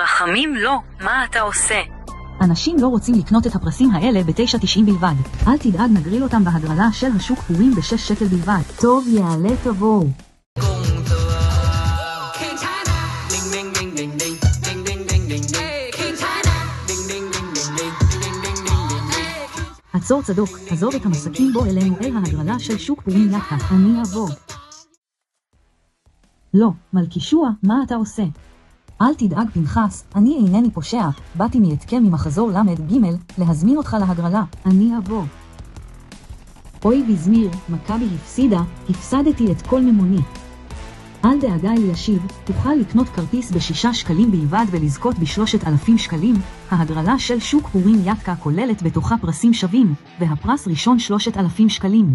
רחמים לא, מה אתה עושה? אנשים לא רוצים לקנות את הפרסים האלה ב9.90 בלבד. אל תדאג, נגריל אותם בהגרלה של השוק פורים ב6 שקל בלבד. טוב, יעלה, תבואו. עצור צדוק, עזוב את המסקים, בוא אלינו אל ההגרלה של שוק פורים יטקה. אני אעבור. לא, מלכישוע, מה אתה עושה? אל תדאג פנחס, אני אינני פושע, באתי מיתקה ממחזור למד ג' להזמין אותך להגרלה, אני אבוא. אוי בזמיר, מכבי הפסידה, הפסדתי את כל ממוני. אל דאגה אלישיב, תוכל לקנות כרטיס ב6 שקלים בלבד ולזכות ב3,000 שקלים. ההגרלה של שוק פורים יטקה כוללת בתוכה פרסים שווים, והפרס ראשון 3,000 שקלים.